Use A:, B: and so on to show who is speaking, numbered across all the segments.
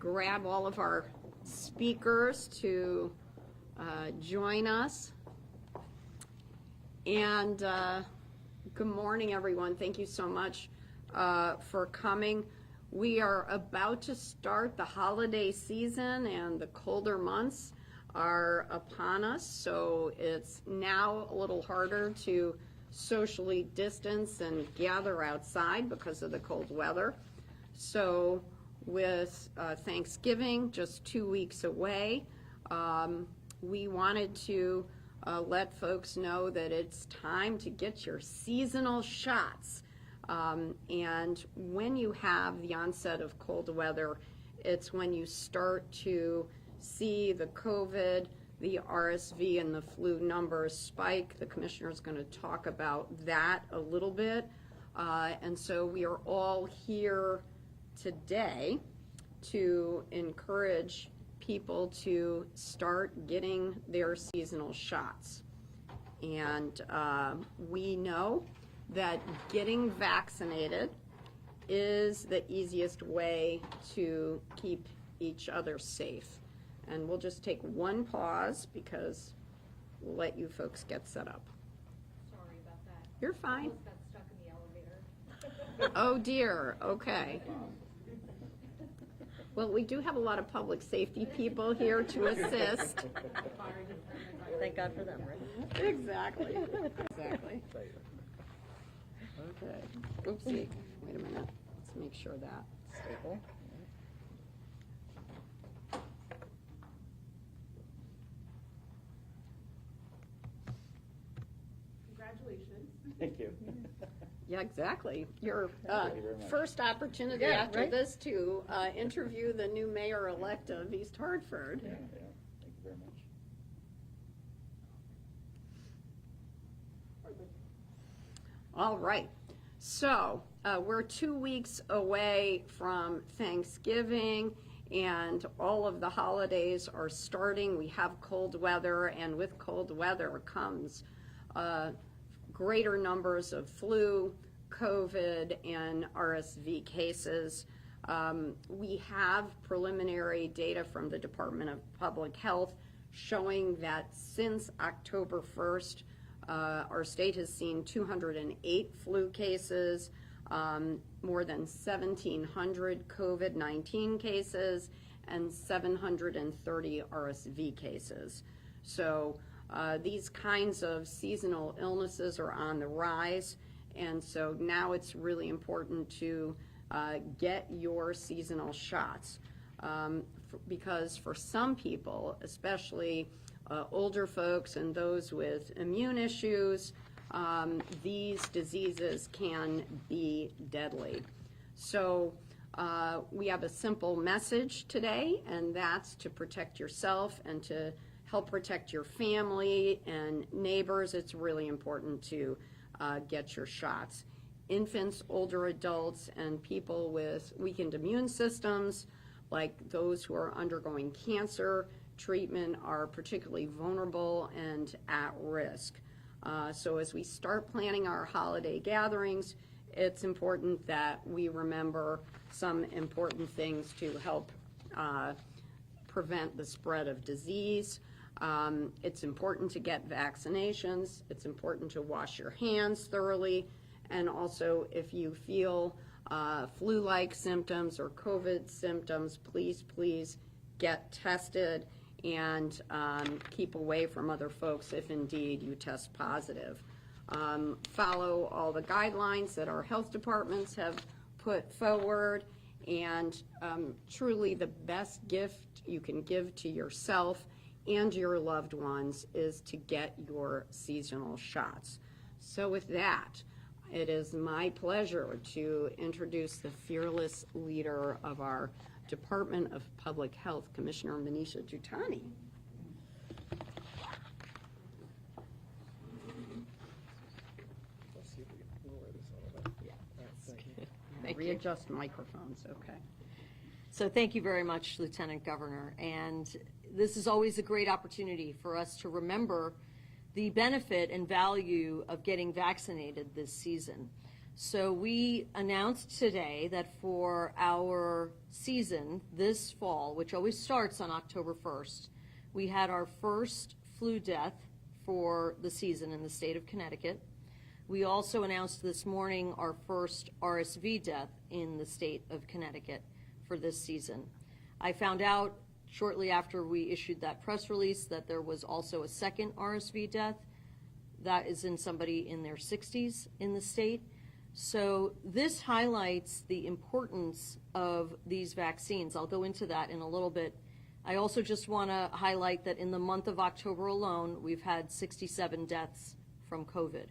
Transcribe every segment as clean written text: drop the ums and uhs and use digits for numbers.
A: grab all of our speakers to join us. And good morning, everyone. Thank you so much for coming. We are about to start the holiday season, and the colder months are upon us, so it's now a little harder to socially distance and gather outside because of the cold weather. So with Thanksgiving just 2 weeks away, we wanted to let folks know that it's time to get your seasonal shots. And when you have the onset of cold weather, it's when you start to see the COVID, the RSV, and the flu numbers spike. The commissioner is going to talk about that a little bit. And so we are all here today to encourage people to start getting their seasonal shots. And we know that getting vaccinated is the easiest way to keep each other safe. And we'll just take one pause because we'll let you folks get set up.
B: Sorry about that.
A: You're fine.
B: I almost got stuck in the elevator.
A: Oh dear, okay. Well, we do have a lot of public safety people here to assist.
C: Thank God for them, right?
A: Exactly, exactly. Okay, oopsie, wait a minute, let's make sure that's stable.
B: Congratulations.
D: Thank you.
A: Yeah, exactly. Your
D: Thank you very much.
A: first opportunity after this to interview the new mayor-elect of East Hartford.
D: Yeah, thank you very much.
A: All right, so we're 2 weeks away from Thanksgiving, and all of the holidays are starting. We have cold weather, and with cold weather comes greater numbers of flu, COVID, and RSV cases. We have preliminary data from the Department of Public Health showing that since October 1st, our state has seen 208 flu cases, more than 1,700 COVID-19 cases, and 730 RSV cases. So these kinds of seasonal illnesses are on the rise, and so now it's really important to get your seasonal shots because for some people, especially older folks and those with immune issues, these diseases can be deadly. So we have a simple message today, and that's to protect yourself and to help protect your family and neighbors. It's really important to get your shots. Infants, older adults, and people with weakened immune systems, like those who are undergoing cancer treatment, are particularly vulnerable and at risk. So as we start planning our holiday gatherings, it's important that we remember some important things to help prevent the spread of disease. It's important to get vaccinations. It's important to wash your hands thoroughly. And also, if you feel flu-like symptoms or COVID symptoms, please get tested and keep away from other folks if indeed you test positive. Follow all the guidelines that our health departments have put forward, and truly the best gift you can give to yourself and your loved ones is to get your seasonal shots. So with that, it is my pleasure to introduce the fearless leader of our Department of Public Health, Commissioner Manisha Jutani.
D: Let's see if we can lower this a little bit.
A: Yes.
C: Thank you.
A: Readjust microphones, okay.
C: So thank you very much, Lieutenant Governor. And this is always a great opportunity for us to remember the benefit and value of getting vaccinated this season. So we announced today that for our season this fall, which always starts on October 1st, we had our first flu death for the season in the state of Connecticut. We also announced this morning our first RSV death in the state of Connecticut for this season. I found out shortly after we issued that press release that there was also a second RSV death. That is in somebody in their 60s in the state. So this highlights the importance of these vaccines. I'll go into that in a little bit. I also just want to highlight that in the month of October alone, we've had 67 deaths from COVID.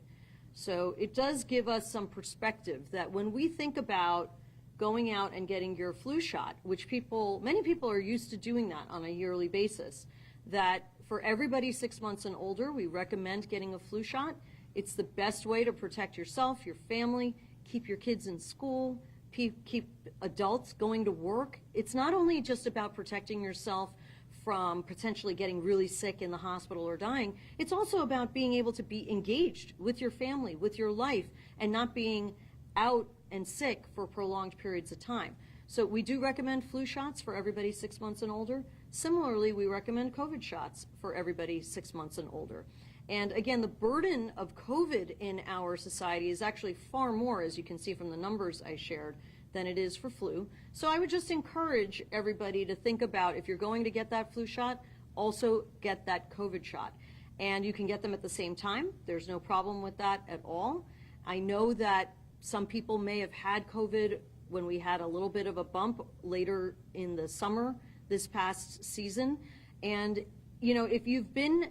C: So it does give us some perspective that when we think about going out and getting your flu shot, which many people are used to doing that on a yearly basis, that for everybody 6 months and older, we recommend getting a flu shot. It's the best way to protect yourself, your family, keep your kids in school, keep adults going to work. It's not only just about protecting yourself from potentially getting really sick in the hospital or dying, it's also about being able to be engaged with your family, with your life, and not being out and sick for prolonged periods of time. So we do recommend flu shots for everybody 6 months and older. Similarly, we recommend COVID shots for everybody 6 months and older. And again, the burden of COVID in our society is actually far more, as you can see from the numbers I shared, than it is for flu. So I would just encourage everybody to think about, if you're going to get that flu shot, also get that COVID shot. And you can get them at the same time. There's no problem with that at all. I know that some people may have had COVID when we had a little bit of a bump later in the summer this past season. And, you know, if you've been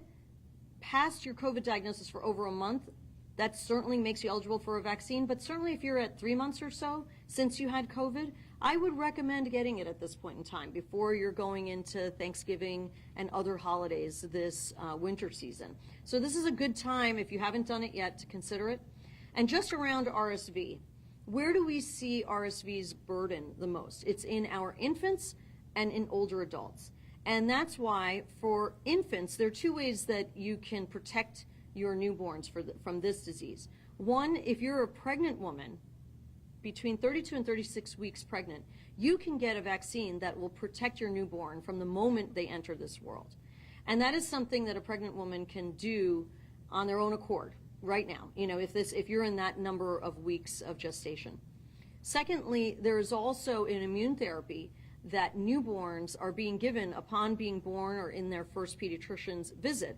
C: past your COVID diagnosis for over a month, that certainly makes you eligible for a vaccine. But certainly if you're at 3 months or so since you had COVID, I would recommend getting it at this point in time before you're going into Thanksgiving and other holidays this winter season. So this is a good time, if you haven't done it yet, to consider it. And just around RSV, where do we see RSV's burden the most? It's in our infants and in older adults. And that's why for infants, there are two ways that you can protect your newborns from this disease. One, if you're a pregnant woman, between 32 and 36 weeks pregnant, you can get a vaccine that will protect your newborn from the moment they enter this world. And that is something that a pregnant woman can do on their own accord right now, you know, if you're in that number of weeks of gestation. Secondly, there is also an immune therapy that newborns are being given upon being born or in their first pediatrician's visit.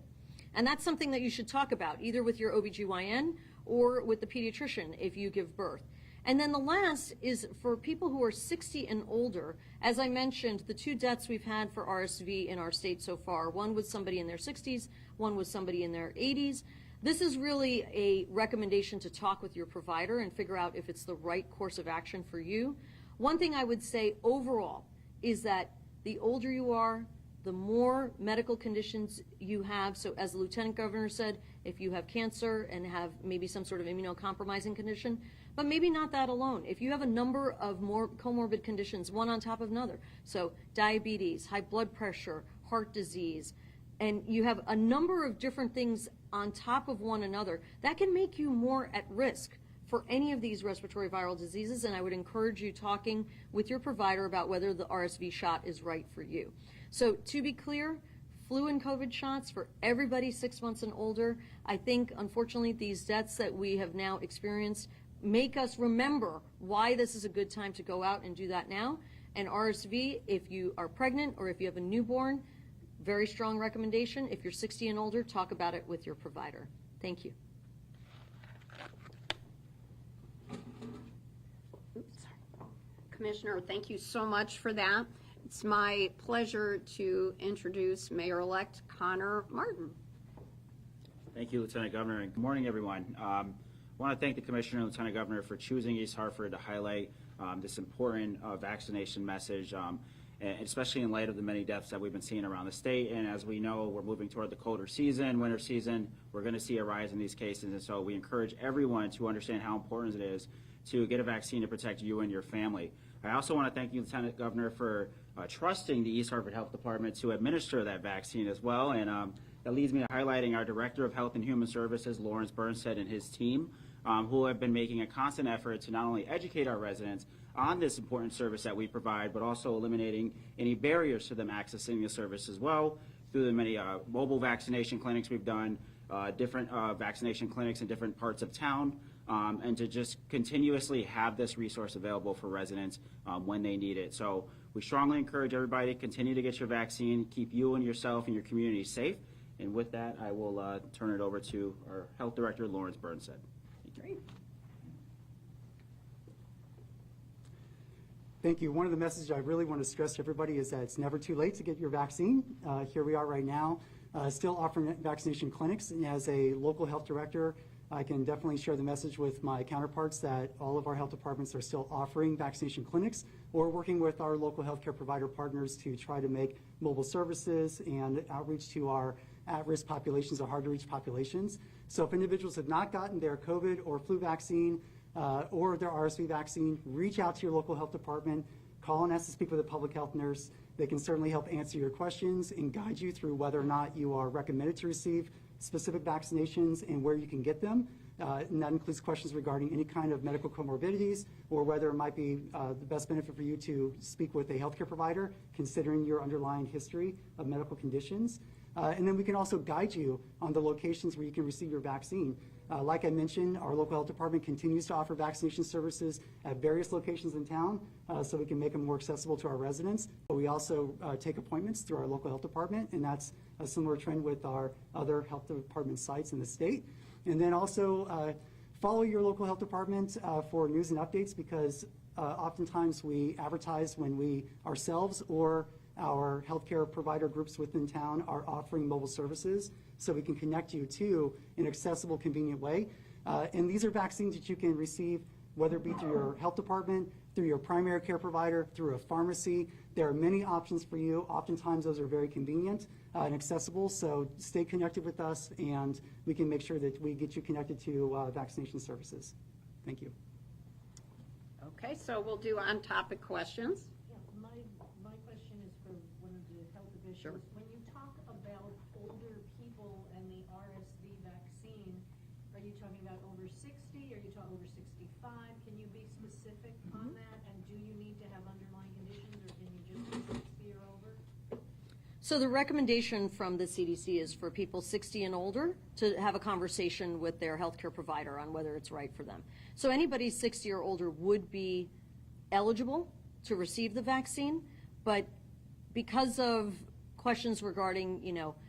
C: And that's something that you should talk about, either with your OBGYN or with the pediatrician if you give birth. And then the last is for people who are 60 and older. As I mentioned, the 2 deaths we've had for RSV in our state so far, one was somebody in their 60s, one was somebody in their 80s. This is really a recommendation to talk with your provider and figure out if it's the right course of action for you. One thing I would say overall is that the older you are, the more medical conditions you have. So as the Lieutenant Governor said, if you have cancer and have maybe some sort of immunocompromising condition, but maybe not that alone. If you have a number of more comorbid conditions, one on top of another, so diabetes, high blood pressure, heart disease, and you have a number of different things on top of one another, that can make you more at risk for any of these respiratory viral diseases. And I would encourage you talking with your provider about whether the RSV shot is right for you. So to be clear, flu and COVID shots for everybody 6 months and older. I think, unfortunately, these deaths that we have now experienced make us remember why this is a good time to go out and do that now. And RSV, if you are pregnant or if you have a newborn, very strong recommendation. If you're 60 and older, talk about it with your provider. Thank you.
A: Oops. Commissioner, thank you so much for that. It's my pleasure to introduce Mayor-elect Connor Martin.
E: Thank you, Lieutenant Governor, and good morning, everyone. I want to thank the Commissioner and Lieutenant Governor for choosing East Hartford to highlight this important vaccination message, and especially in light of the many deaths that we've been seeing around the state. And as we know, we're moving toward the colder season, winter season. We're going to see a rise in these cases, and so we encourage everyone to understand how important it is to get a vaccine to protect you and your family. I also want to thank you, Lieutenant Governor, for trusting the East Hartford Health Department to administer that vaccine as well. And that leads me to highlighting our Director of Health and Human Services, Lawrence Burnstead, and his team. who have been making a constant effort to not only educate our residents on this important service that we provide, but also eliminating any barriers to them accessing the service as well through the many mobile vaccination clinics we've done, different vaccination clinics in different parts of town, and to just continuously have this resource available for residents when they need it. So we strongly encourage everybody to continue to get your vaccine, keep you and yourself and your community safe. And with that, I will turn it over to our Health Director, Lawrence Burnstead.
A: Great.
F: Thank you. One of the messages I really want to stress to everybody is that it's never too late to get your vaccine. Here we are right now, still offering vaccination clinics. And as a local health director, I can definitely share the message with my counterparts that all of our health departments are still offering vaccination clinics or working with our local healthcare provider partners to try to make mobile services and outreach to our at-risk populations or hard-to-reach populations. So if individuals have not gotten their COVID or flu vaccine or their RSV vaccine, reach out to your local health department, call and ask to speak with a public health nurse. They can certainly help answer your questions and guide you through whether or not you are recommended to receive specific vaccinations and where you can get them. And that includes questions regarding any kind of medical comorbidities or whether it might be the best benefit for you to speak with a healthcare provider considering your underlying history of medical conditions. And then we can also guide you on the locations where you can receive your vaccine. Like I mentioned, our local health department continues to offer vaccination services at various locations in town so we can make them more accessible to our residents. But we also take appointments through our local health department, and that's a similar trend with our other health department sites in the state. And then also follow your local health department for news and updates because oftentimes we advertise when we ourselves or our healthcare provider groups within town are offering mobile services so we can connect you to an accessible, convenient way. And these are vaccines that you can receive, whether it be through your health department, through your primary care provider, through a pharmacy. There are many options for you. Oftentimes those are very convenient and accessible, so stay connected with us and we can make sure that we get you connected to vaccination services. Thank you.
A: Okay, so we'll do on-topic questions.
B: Yeah, my question is for one of the health officials.
A: Sure.
B: When you talk about older people and the RSV vaccine, are you talking about over 60? Are you talking over 65? Can you be specific on that? And do you need to have underlying conditions or can you just be 60 or over?
C: So the recommendation from the CDC is for people 60 and older to have a conversation with their healthcare provider on whether it's right for them. So anybody 60 or older would be eligible to receive the vaccine, but because of questions regarding,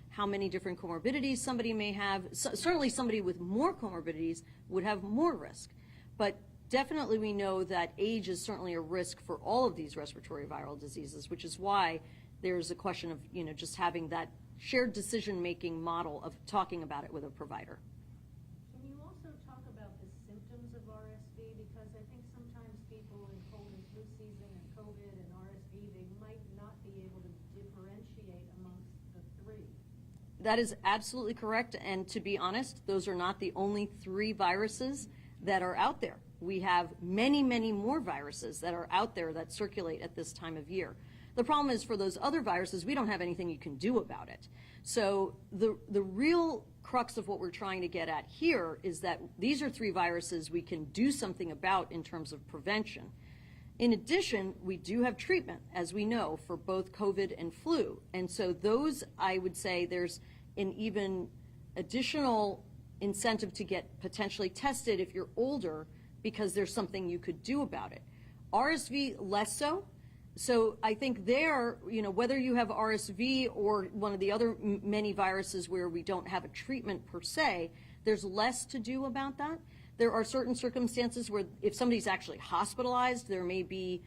C: how many different comorbidities somebody may have, certainly somebody with more comorbidities would have more risk. But definitely we know that age is certainly a risk for all of these respiratory viral diseases, which is why there's a question of, just having that shared decision-making model of talking about it with a provider.
B: Can you also talk about the symptoms of RSV? Because I think sometimes people in cold and flu season and COVID and RSV, they might not be able to differentiate amongst the three.
C: That is absolutely correct, and to be honest, those are not the only 3 viruses that are out there. We have many, many more viruses that are out there that circulate at this time of year. The problem is for those other viruses, we don't have anything you can do about it. So the real crux of what we're trying to get at here is that these are 3 viruses we can do something about in terms of prevention. In addition, we do have treatment, as we know, for both COVID and flu. And so those, I would say, there's an even additional incentive to get potentially tested if you're older because there's something you could do about it. RSV, less so. So I think there, whether you have RSV or one of the other many viruses where we don't have a treatment per se, there's less to do about that. There are certain circumstances where if somebody's actually hospitalized, there may be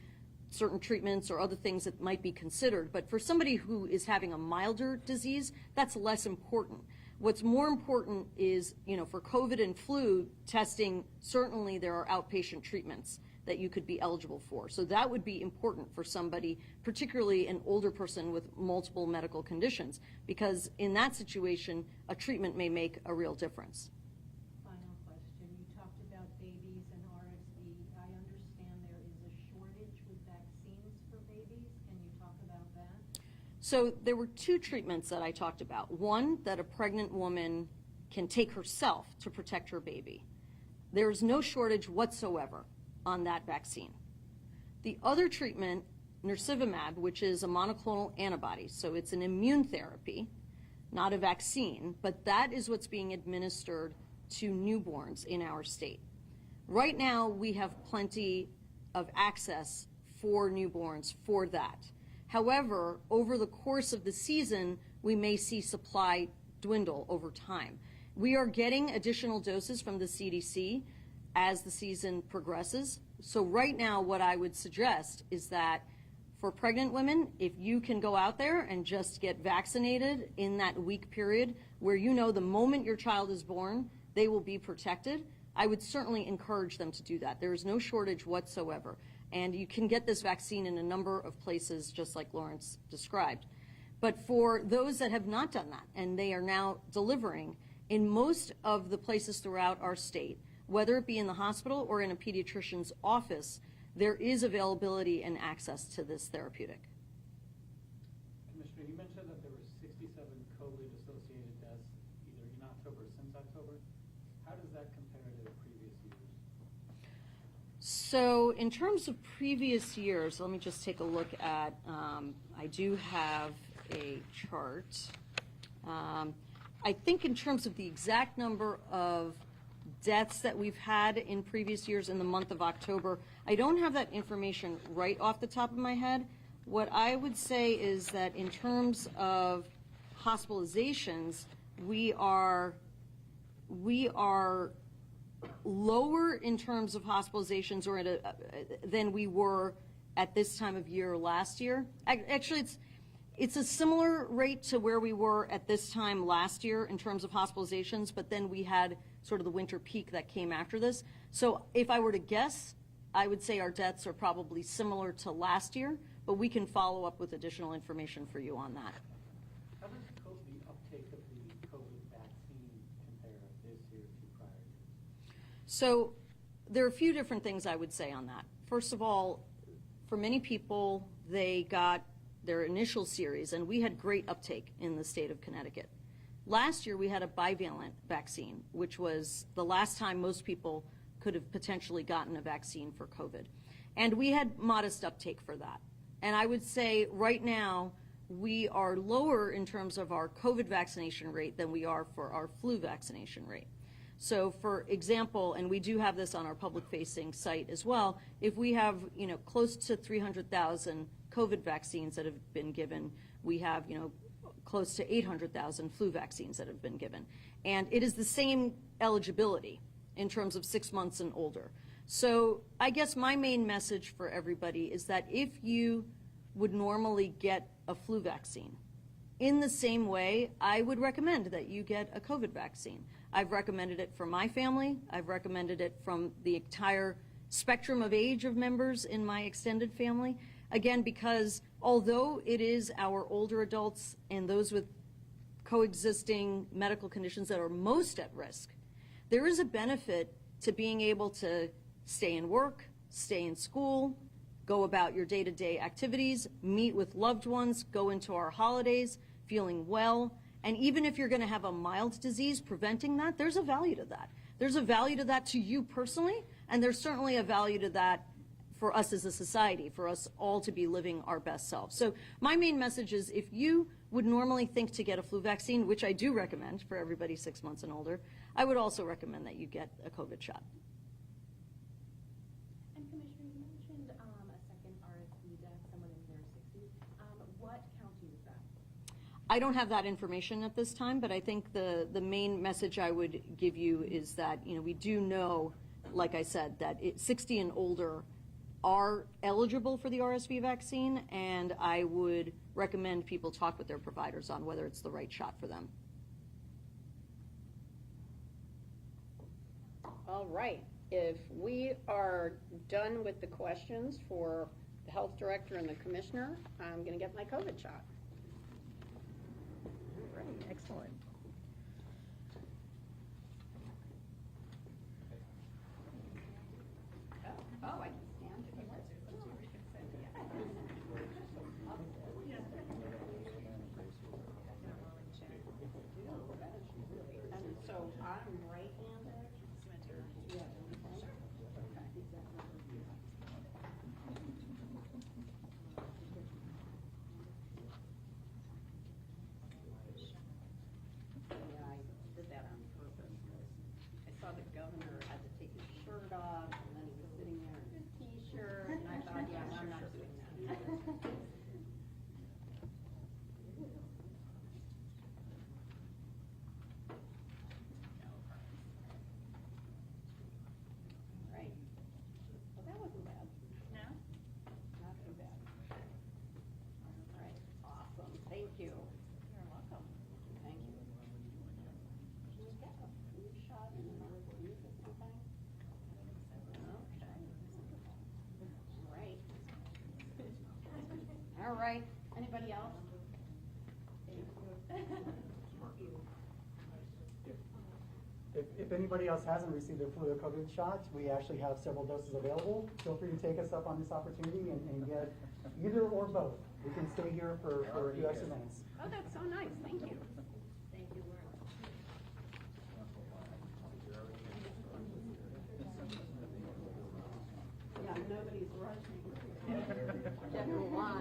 C: certain treatments or other things that might be considered. But for somebody who is having a milder disease, that's less important. What's more important is, for COVID and flu testing, certainly there are outpatient treatments that you could be eligible for. So that would be important for somebody, particularly an older person with multiple medical conditions, because in that situation, a treatment may make a real difference.
B: Final question. You talked about babies and RSV. I understand there is a shortage with vaccines for babies. Can you talk about that?
C: So there were 2 treatments that I talked about. One, that a pregnant woman can take herself to protect her baby. There is no shortage whatsoever on that vaccine. The other treatment, nirsevimab, which is a monoclonal antibody, so it's an immune therapy, not a vaccine, but that is what's being administered to newborns in our state. Right now, we have plenty of access for newborns for that. However, over the course of the season, we may see supply dwindle over time. We are getting additional doses from the CDC as the season progresses. So right now, what I would suggest is that for pregnant women, if you can go out there and just get vaccinated in that week period where you know the moment your child is born, they will be protected, I would certainly encourage them to do that. There is no shortage whatsoever. And you can get this vaccine in a number of places, just like Lawrence described. But for those that have not done that, and they are now delivering, in most of the places throughout our state, whether it be in the hospital or in a pediatrician's office, there is availability and access to this therapeutic.
G: Commissioner, you mentioned that there were 67 COVID-associated deaths either in October or since October. How does that compare to previous years?
C: So in terms of previous years, let me just take a look at, I do have a chart. I think in terms of the exact number of deaths that we've had in previous years in the month of October, I don't have that information right off the top of my head. What I would say is that in terms of hospitalizations, we are lower in terms of hospitalizations or than we were at this time of year last year. Actually, it's a similar rate to where we were at this time last year in terms of hospitalizations, but then we had sort of the winter peak that came after this. So if I were to guess, I would say our deaths are probably similar to last year, but we can follow up with additional information for you on that.
G: How does the uptake of the COVID vaccine compare this year to prior years?
C: So there are a few different things I would say on that. First of all, for many people, they got their initial series, and we had great uptake in the state of Connecticut. Last year, we had a bivalent vaccine, which was the last time most people could have potentially gotten a vaccine for COVID. And we had modest uptake for that. And I would say right now, we are lower in terms of our COVID vaccination rate than we are for our flu vaccination rate. So for example, and we do have this on our public-facing site as well, if we have, close to 300,000 COVID vaccines that have been given, we have, close to 800,000 flu vaccines that have been given. And it is the same eligibility in terms of 6 months and older. So I guess my main message for everybody is that if you would normally get a flu vaccine, in the same way, I would recommend that you get a COVID vaccine. I've recommended it for my family. I've recommended it from the entire spectrum of age of members in my extended family. Again, because although it is our older adults and those with coexisting medical conditions that are most at risk, there is a benefit to being able to stay in work, stay in school, go about your day-to-day activities, meet with loved ones, go into our holidays feeling well. And even if you're going to have a mild disease, preventing that, there's a value to that. There's a value to that to you personally, and there's certainly a value to that for us as a society, for us all to be living our best selves. So my main message is if you would normally think to get a flu vaccine, which I do recommend for everybody 6 months and older, I would also recommend that you get a COVID shot.
H: And Commissioner, you mentioned a second RSV death, someone in their 60s. What county was that?
C: I don't have that information at this time, but I think the main message I would give you is that, we do know, like I said, that 60 and older are eligible for the RSV vaccine, and I would recommend people talk with their providers on whether it's the right shot for them.
A: All right. If we are done with the questions for the health director and the commissioner, I'm going to get my COVID shot.
I: All right, excellent.
A: Oh, I can stand it. And so I'm right-handed. Yeah. All right.
B: Anybody else?
F: If anybody else hasn't received their flu or COVID shot, we actually have several doses available. Feel free to take us up on this opportunity and get either or both. We can stay here for a few extra minutes.
A: Oh, that's so nice. Thank you.
B: Thank you, Laura.
A: Yeah, nobody's rushing. Get in line.